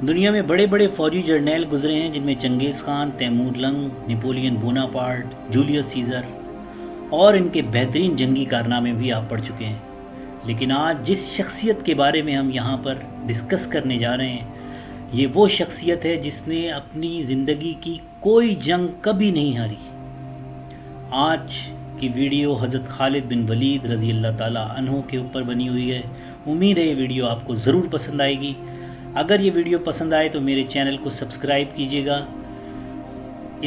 دنیا میں بڑے بڑے فوجی جرنیل گزرے ہیں، جن میں چنگیز خان، تیمور لنگ، نیپولین بوناپارٹ، جولیس سیزر اور ان کے بہترین جنگی کارنامے بھی آپ پڑھ چکے ہیں۔ لیکن آج جس شخصیت کے بارے میں ہم یہاں پر ڈسکس کرنے جا رہے ہیں، یہ وہ شخصیت ہے جس نے اپنی زندگی کی کوئی جنگ کبھی نہیں ہاری۔ آج کی ویڈیو حضرت خالد بن ولید رضی اللہ تعالیٰ عنہ کے اوپر بنی ہوئی ہے۔ امید ہے یہ ویڈیو آپ کو ضرور پسند آئے گی۔ اگر یہ ویڈیو پسند آئے تو میرے چینل کو سبسکرائب کیجیے گا،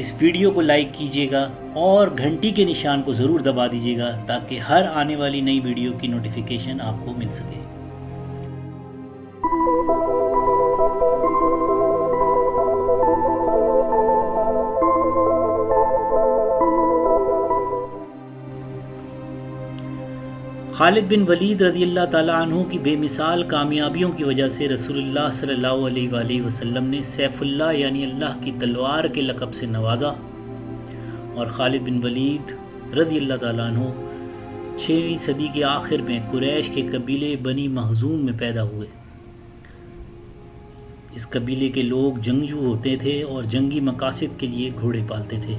اس ویڈیو کو لائک کیجیے گا اور گھنٹی کے نشان کو ضرور دبا دیجیے گا تاکہ ہر آنے والی نئی ویڈیو کی نوٹیفیکیشن آپ کو مل سکے۔ خالد بن ولید رضی اللہ تعالیٰ عنہ کی بے مثال کامیابیوں کی وجہ سے رسول اللہ صلی اللہ علیہ وآلہ وسلم نے سیف اللہ یعنی اللہ کی تلوار کے لقب سے نوازا، اور خالد بن ولید رضی اللہ تعالیٰ عنہ 6ویں صدی کے آخر میں قریش کے قبیلے بنی مخزوم میں پیدا ہوئے۔ اس قبیلے کے لوگ جنگجو ہوتے تھے اور جنگی مقاصد کے لیے گھوڑے پالتے تھے۔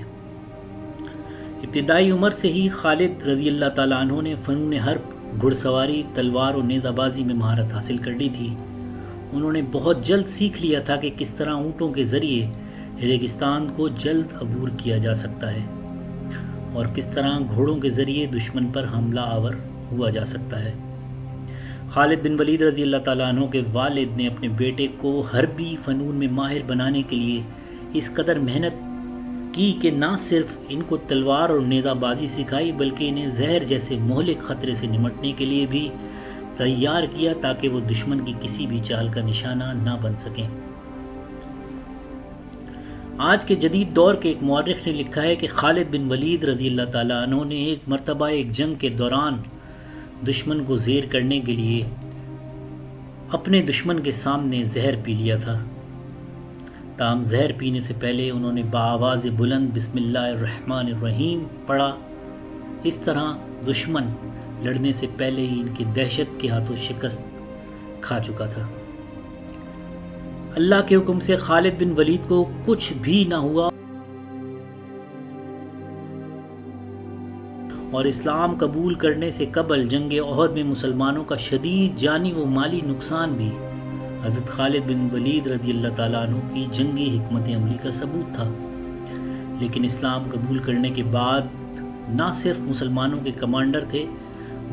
ابتدائی عمر سے ہی خالد رضی اللہ تعالیٰ عنہ نے فنون حرب، گھڑ سواری، تلوار اور نیزہ بازی میں مہارت حاصل کر لی تھی۔ انہوں نے بہت جلد سیکھ لیا تھا کہ کس طرح اونٹوں کے ذریعے ریگستان کو جلد عبور کیا جا سکتا ہے اور کس طرح گھوڑوں کے ذریعے دشمن پر حملہ آور ہوا جا سکتا ہے۔ خالد بن ولید رضی اللہ تعالیٰ عنہ کے والد نے اپنے بیٹے کو حربی فنون میں ماہر بنانے کے لیے اس قدر محنت کی کہ نہ صرف ان کو تلوار اور نیزہ بازی سکھائی بلکہ انہیں زہر جیسے مہلک خطرے سے نمٹنے کے لیے بھی تیار کیا تاکہ وہ دشمن کی کسی بھی چال کا نشانہ نہ بن سکیں۔ آج کے جدید دور کے ایک مورخ نے لکھا ہے کہ خالد بن ولید رضی اللہ تعالیٰ عنہ نے ایک مرتبہ ایک جنگ کے دوران دشمن کو زیر کرنے کے لیے اپنے دشمن کے سامنے زہر پی لیا تھا، تاہم زہر پینے سے پہلے انہوں نے بآواز بلند بسم اللہ الرحمن الرحیم پڑھا۔ اس طرح دشمن لڑنے سے پہلے ہی ان کی دہشت کے ہاتھوں شکست کھا چکا تھا۔ اللہ کے حکم سے خالد بن ولید کو کچھ بھی نہ ہوا اور اسلام قبول کرنے سے قبل جنگ احد میں مسلمانوں کا شدید جانی و مالی نقصان بھی حضرت خالد بن ولید رضی اللہ تعالیٰ عنہ کی جنگی حکمت عملی کا ثبوت تھا۔ لیکن اسلام قبول کرنے کے بعد نہ صرف مسلمانوں کے کمانڈر تھے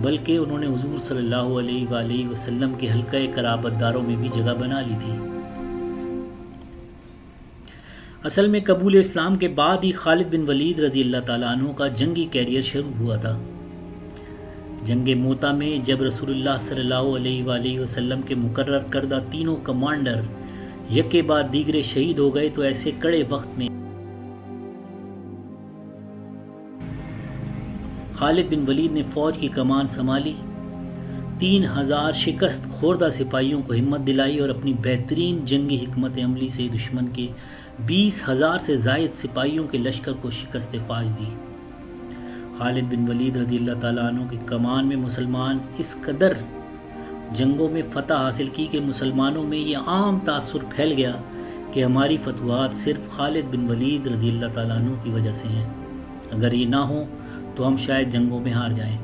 بلکہ انہوں نے حضور صلی اللہ علیہ وآلہ وسلم کے حلقہ قرابت داروں میں بھی جگہ بنا لی تھی۔ اصل میں قبول اسلام کے بعد ہی خالد بن ولید رضی اللہ تعالیٰ عنہ کا جنگی کیریئر شروع ہوا تھا۔ جنگ موتا میں جب رسول اللہ صلی اللہ علیہ وآلہ وسلم کے مقرر کردہ تینوں کمانڈر یکے بعد دیگرے شہید ہو گئے تو ایسے کڑے وقت میں خالد بن ولید نے فوج کی کمان سنبھالی، 3000 شکست خوردہ سپاہیوں کو ہمت دلائی اور اپنی بہترین جنگی حکمت عملی سے دشمن کے 20,000 سے زائد سپاہیوں کے لشکر کو شکست فاش دی۔ خالد بن ولید رضی اللہ تعالیٰ عنہ کی کمان میں مسلمان اس قدر جنگوں میں فتح حاصل کی کہ مسلمانوں میں یہ عام تاثر پھیل گیا کہ ہماری فتوحات صرف خالد بن ولید رضی اللہ تعالیٰ عنہ کی وجہ سے ہیں، اگر یہ نہ ہوں تو ہم شاید جنگوں میں ہار جائیں۔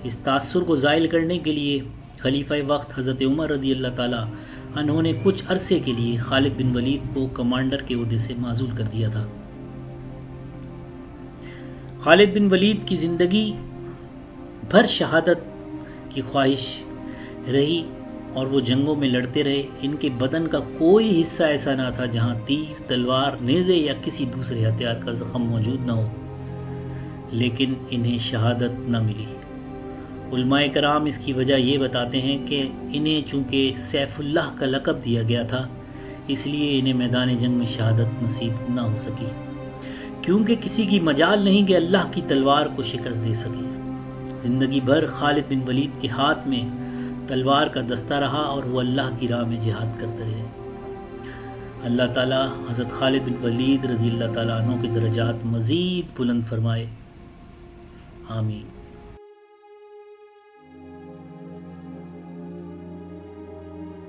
اس تاثر کو زائل کرنے کے لیے خلیفہ وقت حضرت عمر رضی اللہ تعالیٰ عنہ نے کچھ عرصے کے لیے خالد بن ولید کو کمانڈر کے عہدے سے معزول کر دیا تھا۔ خالد بن ولید کی زندگی بھر شہادت کی خواہش رہی اور وہ جنگوں میں لڑتے رہے۔ ان کے بدن کا کوئی حصہ ایسا نہ تھا جہاں تیر، تلوار، نیزے یا کسی دوسرے ہتھیار کا زخم موجود نہ ہو، لیکن انہیں شہادت نہ ملی۔ علماء کرام اس کی وجہ یہ بتاتے ہیں کہ انہیں چونکہ سیف اللہ کا لقب دیا گیا تھا اس لیے انہیں میدان جنگ میں شہادت نصیب نہ ہو سکی، کیونکہ کسی کی مجال نہیں کہ اللہ کی تلوار کو شکست دے سکے۔ زندگی بھر خالد بن ولید کے ہاتھ میں تلوار کا دستہ رہا اور وہ اللہ کی راہ میں جہاد کرتے رہے۔ اللہ تعالیٰ حضرت خالد بن ولید رضی اللہ تعالیٰ عنہ کے درجات مزید بلند فرمائے، آمین۔